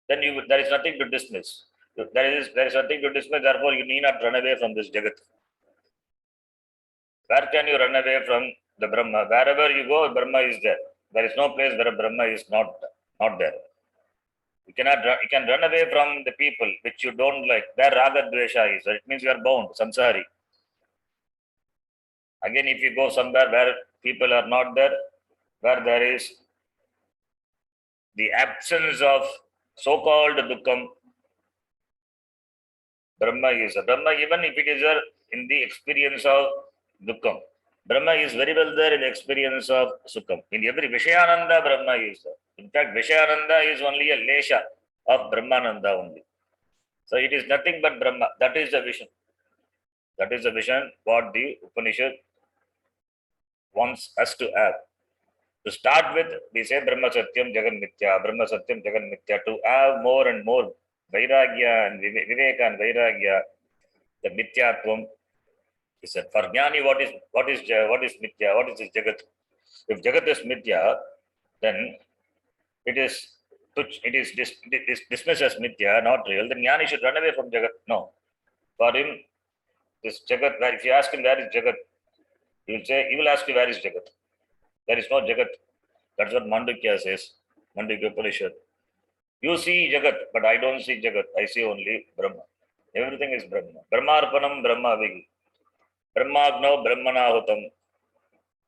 Then there is nothing to dismiss. There is nothing to dismiss, therefore you need not run away from this Jagat. Where can you run away from the Brahma? Wherever you go, Brahma is there. There is no place where Brahma is not there. You can run away from the people which you don't like. Where Raga Dvesha is, it means you are bound, samsari. Again, if you go somewhere where people are not there, where there is the absence of so-called dukkham, Brahma is Brahma, even if it is there in the experience of dukkham. Brahma is very well there in the experience of sukham. In every Vishayananda, Brahma is there. In fact, Vishayananda is only a lesha of Brahmananda only. So it is nothing but Brahma. That is the vision. That is the vision what the Upanishad wants us to have. To start with, we say Brahma Satyam Jagan Mithya, Brahma Satyam Jagan Mithya. To have more and more Vairagya and Viveka and Vairagya, the Mithyatvam is said. For Jnani, what is Mithya? What is this Jagat? If Jagat is Mithya, then it is dismissed as Mithya, not real. Then Jnani should run away from Jagat. No. For him, this Jagat, if you ask him where is Jagat, he will ask you where is Jagat. There is no Jagat. That's what Mundaka says, Mundaka Upanishad. You see Jagat, but I don't see Jagat. I see only Brahma. Everything is Brahma. Brahmarpanam Brahma Vigi. Brahmagno Brahmanahutam.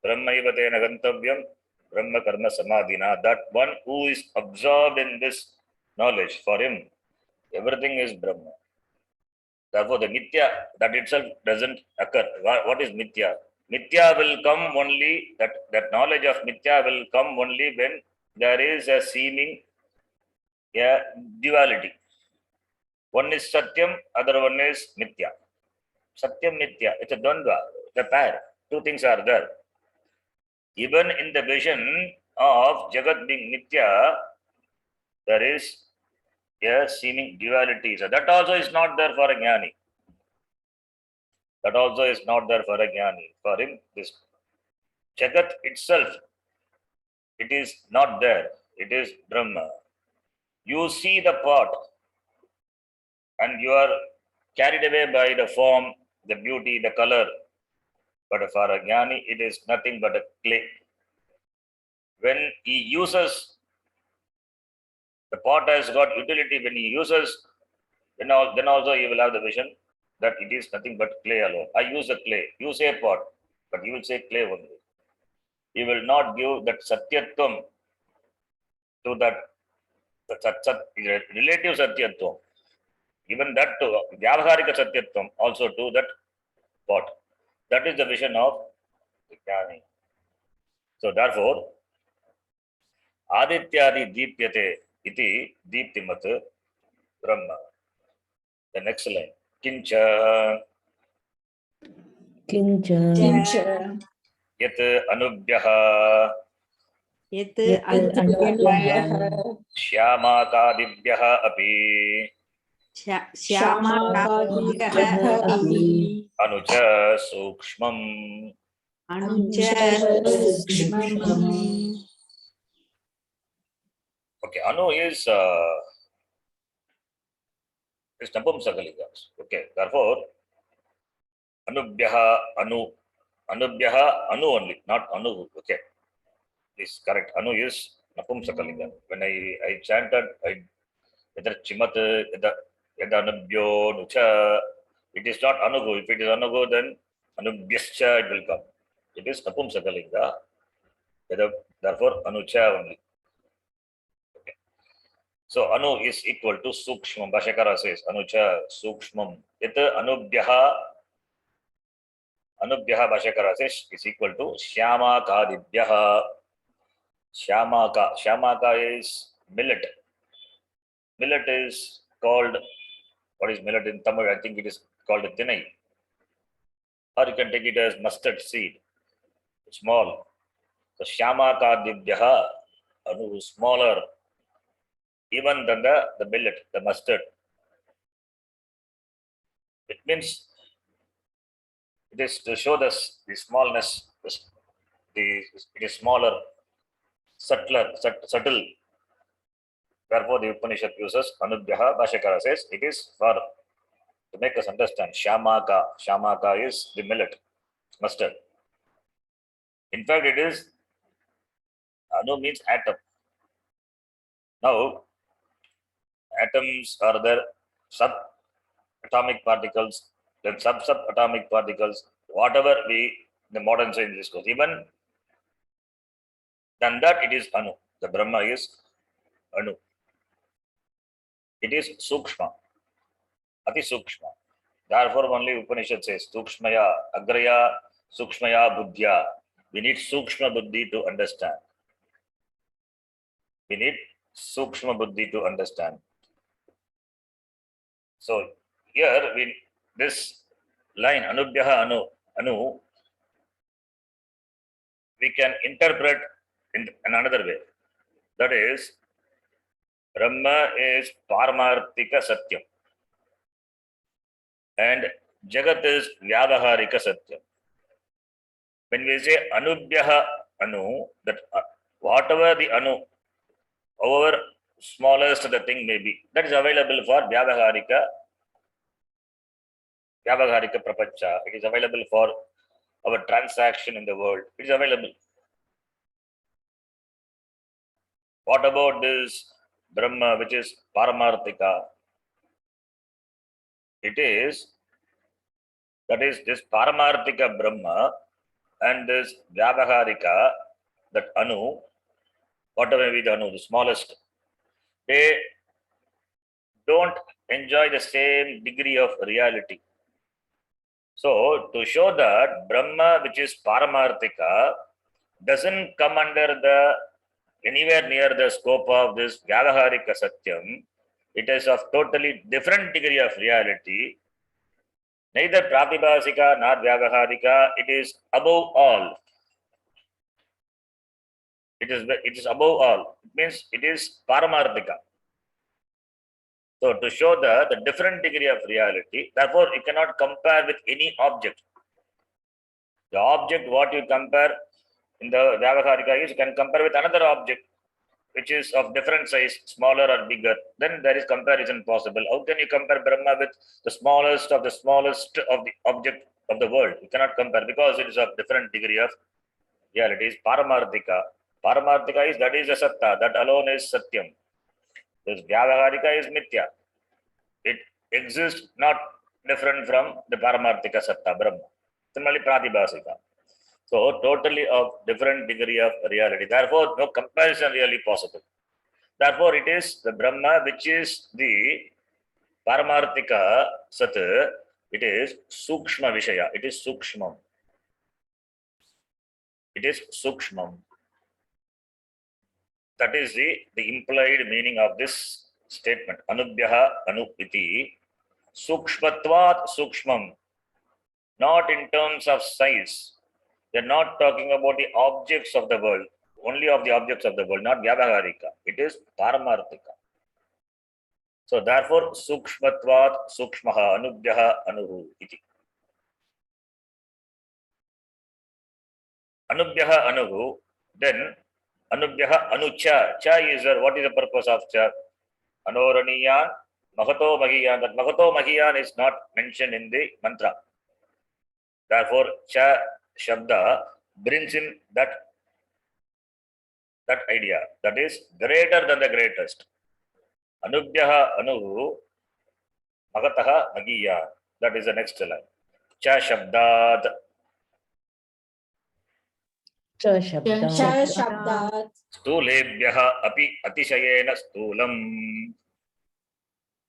Brahmaiva tena gantavyam. Brahma karma samadhina. That one who is absorbed in this knowledge, for him, everything is Brahma. Therefore, the Mithya, that itself doesn't occur. What is Mithya? Mithya will come only, that knowledge of Mithya will come only when there is a seeming duality. One is Satyam, other one is Mithya. Satyam, Mithya, it's a Dvandva, it's a pair. Two things are there. Even in the vision of Jagat being Mithya, there is a seeming duality. So that also is not there for a Jnani. That also is not there for a Jnani. For him, this Jagat itself, it is not there. It is Brahma. You see the pot and you are carried away by the form, the beauty, the color. But for a Jnani, it is nothing but a clay. When he uses, the pot has got utility. When he uses, then also he will have the vision that it is nothing but clay alone. I use a clay. You say pot, but you will say clay only. He will not give that satyatvam to that relative satyatvam. Even that to vyavaharika satyatvam also to that pot. That is the vision of the Jnani. So therefore, Adityadi Deepyate iti Deeptimat Brahma. The next line. Kincha Kincha Yat Anubhyaha Yat Anubhyaha Shyamakadibhyaha api Shyamakadibhyaha api Anucha Sukshmam. Anucha Sukshmam. Okay, Anu is is Napumsakalinga. Okay, therefore, Anubhyaha Anu. Anubhyaha Anu only, not Anu. Okay, is correct. Anu is Napumsakalinga. When I chanted, Yadar Chimat, Yadanubhyo Nucha, it is not Anugu. If it is Anugu, then Anubhyascha it will come. It is Napumsakalinga. Therefore, Anucha only. Okay. So, Anu is equal to Sukshmam. Bhashakara says, Anucha Sukshmam. Yet Anubhyaha Bhashakara says is equal to Shyamakadibhyaha. Shyamaka is millet. Millet is called, what is millet in Tamil? I think it is called thinai. Or you can take it as mustard seed. Small. So Shyamakadibhyaha, Anu is smaller even than the millet, the mustard. It means it is to show the smallness, it is smaller, subtle. Therefore, the Upanishad uses Anubhyaha. Bhashakara says it is for to make us understand. Shamaka. Shamaka is the millet, mustard. In fact, it is Anu means atom. Now, atoms are there, subatomic particles, then subatomic particles, whatever the modern science discuss. Even than that, it is Anu. The Brahma is Anu. It is Sukshma. Ati Sukshma. Therefore, only Upanishad says, Sukshmaya, Agraya, Sukshmaya, Buddhya. We need Sukshma Buddhi to understand. We need Sukshma Buddhi to understand. So, here, this line, Anubhyaha Anu, we can interpret in another way. That is, Brahma is Paramarthika Satyam. And Jagat is Vyavaharika Satyam. When we say Anubhyaha Anu, that whatever the Anu, however smallest the thing may be, that is available for Vyavaharika Prapacha. It is available for our transaction in the world. It is available. What about this Brahma, which is Paramarthika? That is this Paramarthika Brahma and this Vyavaharika, that Anu, whatever may be the Anu, the smallest, they don't enjoy the same degree of reality. So, to show that Brahma, which is Paramarthika, doesn't come under anywhere near the scope of this Vyavaharika Satyam, it is of totally different degree of reality. Neither Pratibhasika nor Vyavaharika, it is above all. It is above all. It means it is Paramarthika. So, to show the different degree of reality, therefore, you cannot compare with any object. The object what you compare in the Vyavaharika is you can compare with another object which is of different size, smaller or bigger. Then there is comparison possible. How can you compare Brahma with the smallest of the object of the world? You cannot compare because it is of different degree of reality. It is Paramarthika. Paramarthika is that is a Satta. That alone is Satyam. This Vyavaharika is Mithya. It exists not different from the Paramarthika Satta, Brahma. Similarly, Pratibhasika. So, totally of different degree of reality. Therefore, no comparison really possible. Therefore, it is the Brahma which is the Paramarthika Sat. It is Sukshma Vishaya. It is Sukshmam. It is Sukshmam. That is the implied meaning of this statement. Anubhyaha Anu iti Sukshmatvat Sukshmam. Not in terms of size. They are not talking about the objects of the world, only of the objects of the world, not Vyavaharika. It is Paramarthika. So, therefore, Sukshmatvat Sukshmaha Anubhyaha Anuhu iti. Anubhyaha Anuhu, then Anubhyaha Anucha. Cha is what is the purpose of Cha? Anoraniyan Mahato Mahiyan. That Mahato Mahiyan is not mentioned in the mantra. Therefore, Cha Shabda brings in that idea. That is greater than the greatest. Anubhyaha Anuhu Magataha Magiya. That is the next line. Cha Shabdat. Cha Shabdat. Shabdat. Stulebhyaha Api Atishayena Stulam.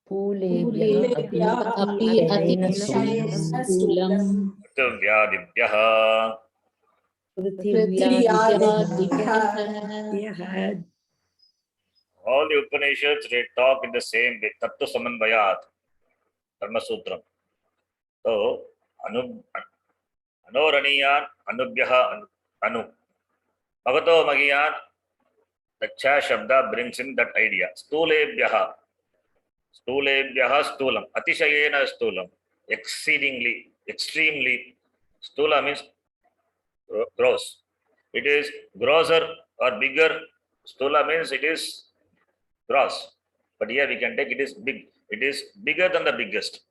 Pulebhyaha Api Atishayena Atishayena Stulam. Prithvyadibhyaha. Prithvyadibhyaha. All the Upanishads they talk in the same way. Tattva Samanvayat. Dharma Sutram. So, Anoraniyan Anubhyaha Anu. Bhagato Magiyan, the Cha Shabda brings in that idea. Stulebhyaha. Stulebhyaha Stulam. Atishayena Stulam. Exceedingly, extremely. Stula means gross. It is grosser or bigger. Stula means it is gross. But here we can take it is big. It is bigger than the biggest.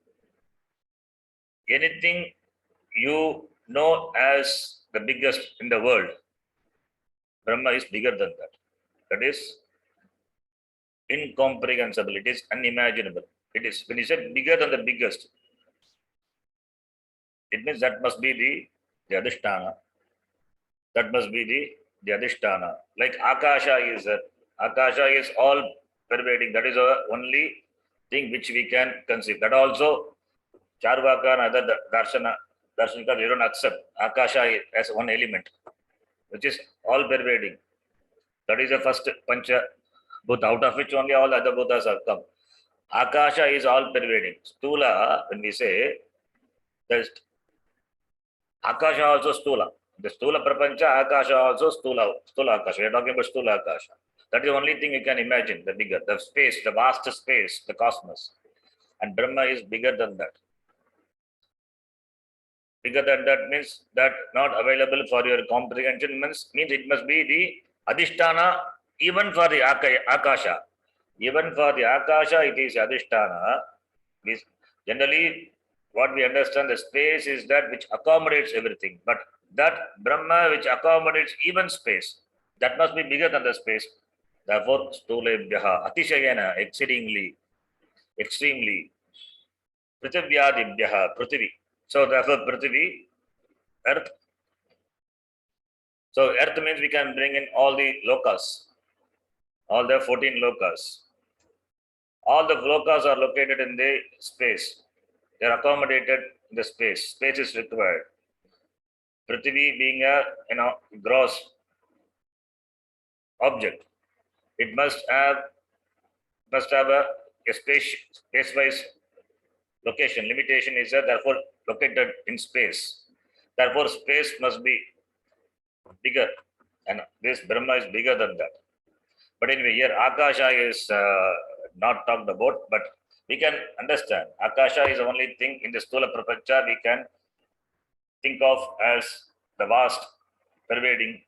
Anything you know as the biggest in the world, Brahma is bigger than that. That is incomprehensible. It is unimaginable. It is, when you say bigger than the biggest, it means that must be the Adhisthana. That must be the Adhisthana. Like Akasha is all pervading. That is the only thing which we can conceive. That also Charvaka and other Darshanika, they don't accept Akasha as one element, which is all pervading. That is the first Pancha Bhuta, out of which only all other Bhutas have come. Akasha is all pervading. Stula, when we say, there's Akasha also Stula. The Stula Prapancha, Akasha also Stula Akasha. We are talking about Stula Akasha. That is the only thing you can imagine, the bigger, the space, the vast space, the cosmos. And Brahma is bigger than that. Bigger than that means that not available for your comprehension means it must be the Adhisthana even for the Akasha. Even for the Akasha, it is Adhisthana. Generally, what we understand, the space is that which accommodates everything. But that Brahma which accommodates even space, that must be bigger than the space. Therefore, Stulebhyaha, Atishayana, exceedingly, extremely, Prithvyadibhyaha, Prithvi. So, therefore, Prithvi, Earth. So, Earth means we can bring in all the lokas, all the 14 lokas. All the lokas are located in the space. They are accommodated in the space. Space is required. Prithvi being a gross object, it must have a space-wise location. Limitation is therefore located in space. Therefore, space must be bigger, and this Brahma is bigger than that. But anyway, here Akasha is not talked about, but we can understand. Akasha is the only thing in the Stula Prapancha we can think of as the vast, pervading.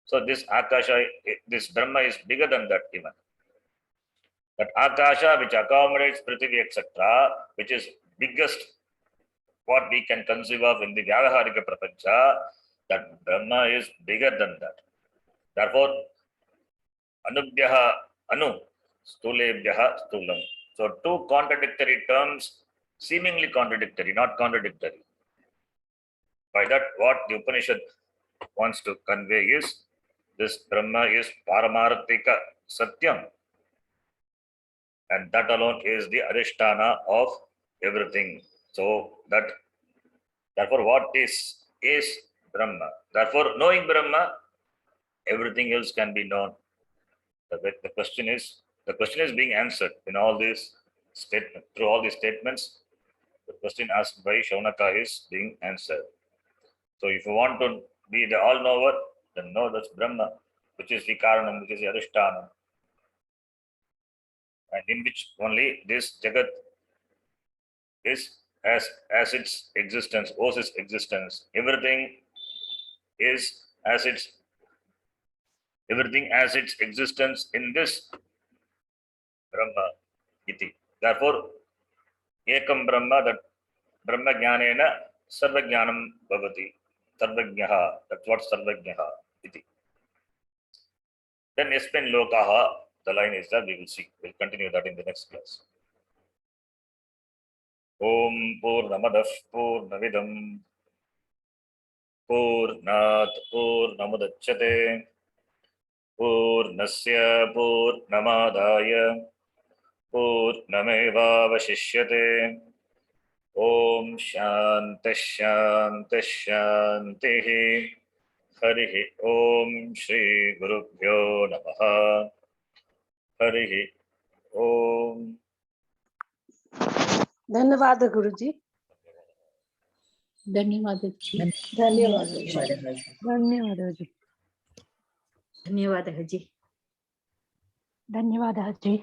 So this Akasha, this Brahma is bigger than that even. That Akasha which accommodates Prithvi, etc., which is biggest what we can conceive of in the Vyavaharika Prapancha, that Brahma is bigger than that. Therefore, Anubhyaha Anu, Stulebhyaha Stulam. So two contradictory terms, seemingly contradictory, not contradictory. By that, what the Upanishad wants to convey is this Brahma is Paramarthika Satyam, and that alone is the Adhisthana of everything. So that, therefore, what is Brahma. Therefore, knowing Brahma, everything else can be known. The question is being answered in all these statements. Through all these statements, the question asked by Shaunaka is being answered. So if you want to be the all-knower, then know that's Brahma, which is the Karanam, which is the Adhisthana, and in which only this Jagat is as its existence, owes its existence. Everything as its existence in this Brahma iti. Therefore, ekam Brahma, that Brahma jnanena sarvajnanam bhavati. Sarvajnaha, that's what sarvajnaha iti. Then yasmin lokaha, the line is that we will see. We'll continue that in the next class. Om Purnamadah Purnamidam Purnat Purnamudachyate Purnasya Purnamadaya Purnamevavashishyate. Om Shanti Shanti Shanti. Harihi Om Shri Gurubhyo Namaha. Harihi Om. धन्यवाद गुरुजी. धन्यवाद जी. धन्यवाद धन्यवाद जी. धन्यवाद जी. धन्यवाद जी.